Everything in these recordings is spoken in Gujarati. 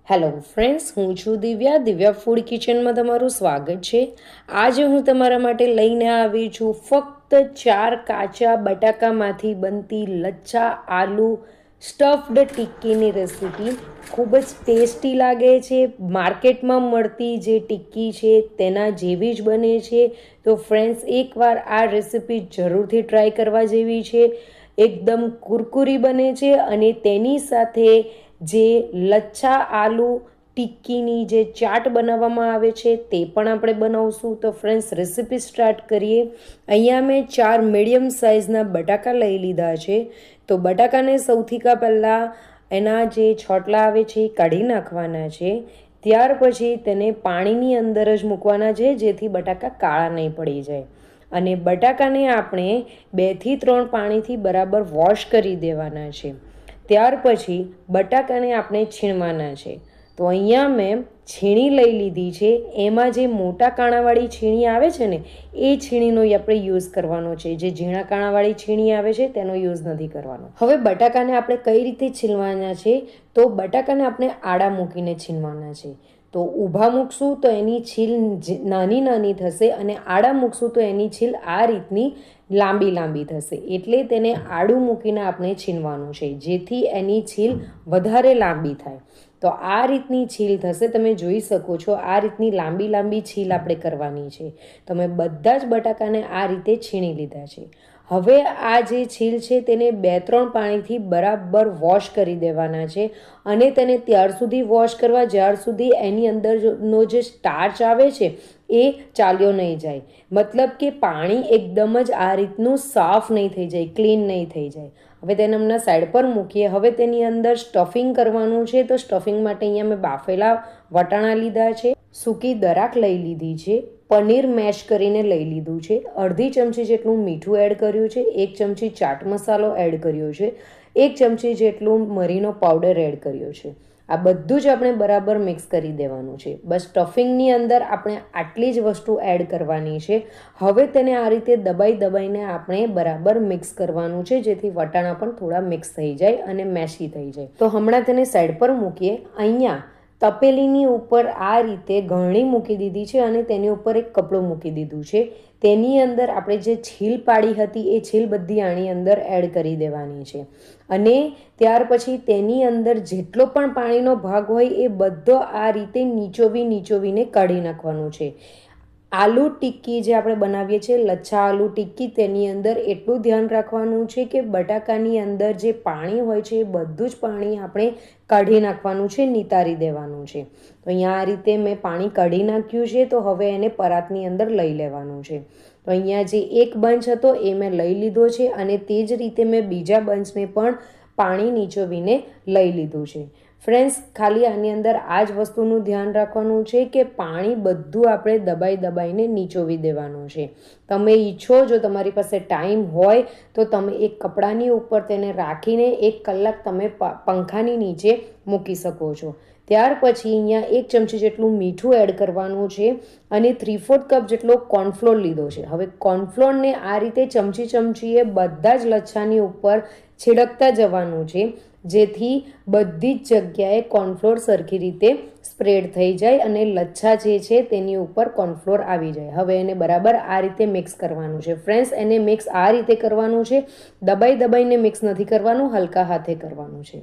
હેલો ફ્રેન્ડ્સ, હું છું દિવ્યા ફૂડ કિચનમાં તમારું સ્વાગત છે। આજે હું તમારા માટે લઈને આવી છું ફક્ત 4 કાચા બટાકામાંથી બનતી લચ્છા આલુ સ્ટફ્ડ ટિક્કીની રેસીપી। ખૂબ જ ટેસ્ટી લાગે છે। માર્કેટમાં મળતી જે ટિક્કી છે તેના જેવી જ બને છે। તો ફ્રેન્ડ્સ, એકવાર આ રેસીપી જરૂરથી ટ્રાય કરવા જેવી છે। એકદમ કુરકુરી બને છે અને તેની સાથે જે લચ્છા આલુ ટિક્કીની જે ચાટ બનાવવામાં આવે છે તે પણ આપણે બનાવશું। તો ફ્રેન્ડ્સ, રેસીપી સ્ટાર્ટ કરીએ। અહીંયા મેં 4 મીડિયમ સાઇઝના બટાકા લઈ લીધા છે। તો બટાકાને સૌથી પહેલાં એના જે છોટલા આવે છે એ કાઢી નાખવાના છે। ત્યાર પછી તેને પાણીની અંદર જ મૂકવાના છે, જેથી બટાકા કાળા નહીં પડી જાય। અને બટાકાને આપણે 2 થી 3 પાણીથી બરાબર વોશ કરી દેવાના છે। ત્યાર પછી બટાકાને આપણે છીણવાના છે। તો અહીંયા મેં છીણી લઈ લીધી છે। એમાં જે મોટા કાણાવાળી છીણી આવે છે ને, એ છીણીનો આપણે યુઝ કરવાનો છે। જે ઝીણા કાણાવાળી છીણી આવે છે તેનો યુઝ નથી કરવાનો। હવે બટાકાને આપણે કઈ રીતે છીણવાના છે, તો બટાકાને આપણે આડા મૂકીને છીણવાના છે। તો ઊભા મૂકશું તો એની છીલ નાની નાની થશે, અને આડા મૂકશું તો એની છીલ આ રીતની લાંબી લાંબી થશે। એટલે તેને આડું મૂકીને આપણે છીણવાનું છે, જેથી એની છીલ વધારે લાંબી થાય। તો આ રીતની છીલ થશે, તમે જોઈ શકો છો। આ રીતની લાંબી લાંબી છીલ આપણે કરવાની છે। તો મેં બધા જ બટાકાને આ રીતે છીણી લીધા છે। હવે આ જે છીલ છે તેને 2-3 પાણીથી બરાબર વોશ કરી દેવાના છે। અને તેને ત્યાર સુધી વોશ કરવા જ્યાર સુધી એની અંદરનો જે સ્ટાર્ચ આવે છે એ ચાલ્યો નહીં જાય। મતલબ કે પાણી એકદમ જ આ રીતનું સાફ નહીં થઈ જાય, ક્લીન નહીં થઈ જાય। હવે તેને હમણાં સાઈડ પર મૂકીએ। હવે તેની અંદર સ્ટફિંગ કરવાનું છે। તો સ્ટફિંગ માટે અહીંયા મેં બાફેલા વટાણા લીધા છે, સૂકી દરાક લઈ લીધી છે, પનીર મેશ કરીને લઈ લીધું છે, અડધી ચમચી જેટલું મીઠું એડ કર્યું છે, 1 ચમચી ચાટ મસાલો એડ કર્યો છે, 1 ચમચી જેટલું મરીનો પાવડર એડ કર્યો છે। આ બધું જ આપણે બરાબર મિક્સ કરી દેવાનું છે। બસ સ્ટફિંગની અંદર આપણે આટલી જ વસ્તુ એડ કરવાની છે। હવે તેને આ રીતે દબાઈને આપણે બરાબર મિક્સ કરવાનું છે, જેથી વટાણા પણ થોડા મિક્સ થઈ જાય અને મેશી થઈ જાય। તો હમણાં તેને સાઈડ પર મૂકીએ। અહીંયા તપેલીની ઉપર આ રીતે ગળણી મૂકી દીધી છે અને તેની ઉપર એક કપડું મૂકી દીધું છે। તેની અંદર આપણે જે છીલ પાડી હતી એ છીલ બધી આની અંદર એડ કરી દેવાની છે। અને ત્યાર પછી તેની અંદર જેટલો પણ પાણીનો ભાગ હોય એ બધો આ રીતે નીચોવીને કાઢી નાખવાનું છે। આલુ ટિક્કી જે આપણે બનાવીએ છીએ, લચ્છા આલુ ટિક્કી, તેની અંદર એટલું ધ્યાન રાખવાનું છે કે બટાકાની અંદર જે પાણી હોય છે એ બધું જ પાણી આપણે કાઢી નાખવાનું છે, નિતારી દેવાનું છે। તો અહીંયા આ રીતે મેં પાણી કાઢી નાખ્યું છે। તો હવે એને પરાતની અંદર લઈ લેવાનું છે। તો અહીંયા જે એક બંચ હતો એ મેં લઈ લીધો છે, અને તે જ રીતે મેં બીજા બંચને પણ પાણી નીચોવીને લઈ લીધું છે। ફ્રેન્ડ્સ, ખાલી આની અંદર આ જ વસ્તુનું ધ્યાન રાખવાનું છે કે પાણી બધું આપણે દબાઈને નીચોવી દેવાનું છે। તમે ઈચ્છો, જો તમારી પાસે ટાઈમ હોય તો તમે એક કપડાની ઉપર તેને રાખીને 1 કલાક તમે પંખાની નીચે મૂકી શકો છો। ત્યાર પછી અહીંયા 1 ચમચી જેટલું મીઠું એડ કરવાનું છે, અને 3/4 કપ જેટલો કોર્નફ્લોર લીધો છે। હવે કોર્નફ્લોરને આ રીતે ચમચીએ બધા જ લચ્છાની ઉપર છિડકતા જવાનું છે, જેથી બધી જ જગ્યાએ કોર્નફ્લોર સરખી રીતે સ્પ્રેડ થઈ જાય અને લચ્છા જે છે તેની ઉપર કોર્નફ્લોર આવી જાય। હવે એને બરાબર આ રીતે મિક્સ કરવાનું છે। ફ્રેન્ડ્સ, એને મિક્સ આ રીતે કરવાનું છે, દબાઈને મિક્સ નથી કરવાનું, હલકા હાથે કરવાનું છે।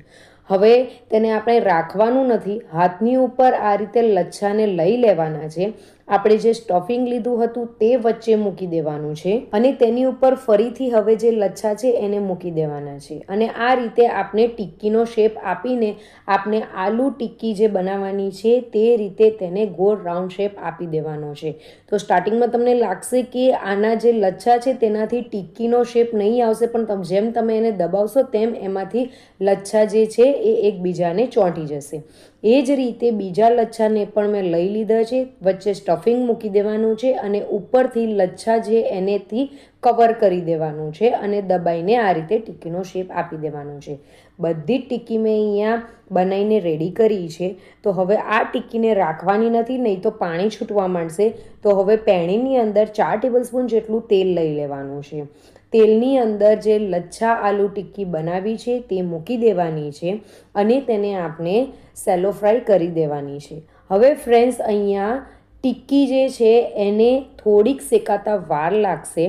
હવે તેને આપણે રાખવાનું નથી, હાથની ઉપર આ રીતે લચ્છાને લઈ લેવાના છે। આપણે જે સ્ટફિંગ લીધું હતું તે વચ્ચે મૂકી દેવાનું છે, અને તેની ઉપર ફરીથી હવે જે લચ્છા છે એને મૂકી દેવાના છે। અને આ રીતે આપણે ટિક્કીનો શેપ આપીને આપણે આલુ ટિક્કી જે બનાવવાની છે તે રીતે તેને ગોળ રાઉન્ડ શેપ આપી દેવાનો છે। તો સ્ટાર્ટિંગમાં તમને લાગશે કે આના જે લચ્છા છે તેનાથી ટિક્કીનો શેપ નહીં આવશે, પણ જેમ તમે એને દબાવશો તેમ એમાંથી લચ્છા જે છે એ એકબીજાને ચોંટી જશે। એ જ રીતે બીજા લચ્છાને પણ મેં લઈ લીધા છે, વચ્ચે સ્ટફિંગ મૂકી દેવાનું છે, અને ઉપરથી લચ્છા જે એનેથી કવર કરી દેવાનું છે, અને દબાઈને આ રીતે ટિક્કીનો શેપ આપી દેવાનો છે। બધી જ ટિક્કી મેં અહીંયા બનાવીને રેડી કરી છે। તો હવે આ ટિક્કીને રાખવાની નથી, નહીં તો પાણી છૂટવા માંડશે। તો હવે પેણીની અંદર 4 ટેબલસ્પૂન જેટલું તેલ લઈ લેવાનું છે। તેલની અંદર જે લચ્છા આલુ ટિક્કી બનાવી છે તે મૂકી દેવાની છે, અને તેને આપણે સેલો ફ્રાય કરી દેવાની છે. હવે ફ્રેન્ડ્સ અહીંયા ટિક્કી જે છે એને થોડીક શેકાતા વાર લાગશે,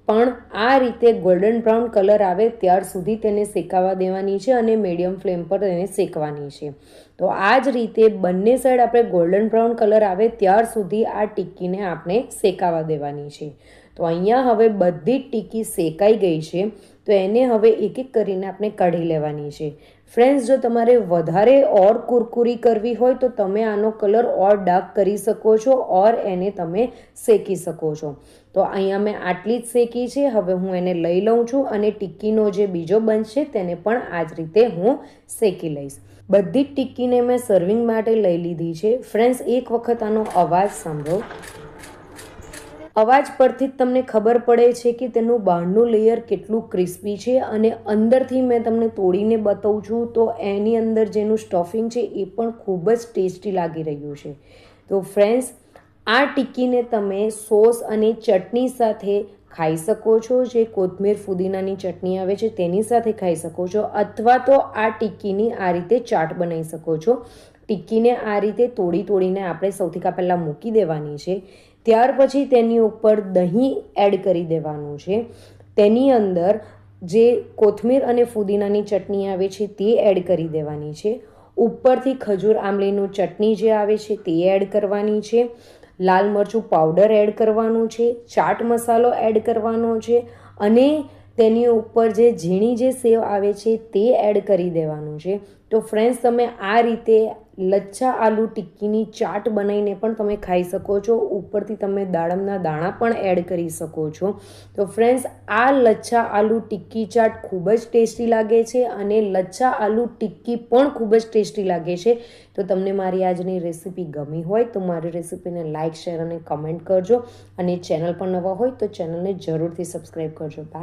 પણ આ રીતે ગોલ્ડન બ્રાઉન કલર આવે ત્યાર સુધી તેને શેકાવા દેવાની છે અને મીડિયમ ફ્લેમ પર તેને શેકવાની છે. તો આ જ રીતે બંને સાઈડ આપણે ગોલ્ડન બ્રાઉન કલર આવે ત્યાર સુધી આ ટિક્કીને આપણે શેકાવા દેવાની છે. તો અહીંયા હવે બધી જ ટિક્કી શેકાઈ ગઈ છે, તો એને હવે એક એક કરીને આપણે કાઢી લેવાની છે. ફ્રેન્ડ્સ, જો તમારે વધારે ઓર કુરકુરી કરવી હોય તો તમે આનો કલર ઓર ડાર્ક કરી શકો છો ઓર એને તમે શેકી શકો છો. તો અહીંયા મેં આટલી જ શેકી છે. હવે હું એને લઈ લઉં છું અને ટિક્કીનો જે બીજો બંચ છે તેને પણ આ જ રીતે હું શેકી લઈશ. બધી જ ટિક્કીને મેં સર્વિંગ માટે લઈ લીધી છે. ફ્રેન્ડ્સ, એક વખત આનો અવાજ સાંભળો. અવાજ પરથી જ તમને ખબર પડે છે કે તેનું બહારનું લેયર કેટલું ક્રિસ્પી છે અને અંદરથી મેં તમને તોડીને બતાવું છું તો એની અંદર જેનું સ્ટફિંગ છે એ પણ ખૂબ જ ટેસ્ટી લાગી રહ્યું છે. તો ફ્રેન્ડ્સ, આ ટિક્કીને તમે સોસ અને ચટણી સાથે ખાઈ શકો છો. જે કોથમીર ફુદીનાની ચટણી આવે છે તેની સાથે ખાઈ શકો છો, અથવા તો આ ટિક્કીની આ રીતે ચાટ બનાવી શકો છો. ટિક્કીને આ રીતે તોડીને આપણે સૌથી પહેલાં મૂકી દેવાની છે. ત્યાર પછી તેની ઉપર દહીં એડ કરી દેવાનું છે. તેની અંદર જે કોથમીર અને ફુદીનાની ચટણી આવે છે તે એડ કરી દેવાની છે. ઉપરથી ખજૂર આમલીનું ચટણી જે આવે છે તે એડ કરવાની છે. લાલ મરચું પાવડર એડ કરવાનું છે. ચાટ મસાલો એડ કરવાનો છે અને તેની ઉપર જે ઝીણી જે સેવ આવે છે તે એડ કરી દેવાનું છે. તો ફ્રેન્ડ્સ, તમે આ રીતે લચ્છા આલુ ટિક્કીની ચાટ બનાવીને પણ તમે ખાઈ શકો છો. ઉપરથી તમે દાડમના દાણા પણ એડ કરી શકો છો. તો ફ્રેન્ડ્સ, આ લચ્છા આલુ ટિક્કી ચાટ ખૂબ જ ટેસ્ટી લાગે છે અને લચ્છા આલુ ટિક્કી પણ ખૂબ જ ટેસ્ટી લાગે છે. તો તમને મારી આજની રેસીપી ગમી હોય તો મારી રેસીપીને લાઇક, શેર અને કમેન્ટ કરજો અને ચેનલ પર નવા હોય તો ચેનલને જરૂરથી સબસ્ક્રાઈબ કરજો. બાય.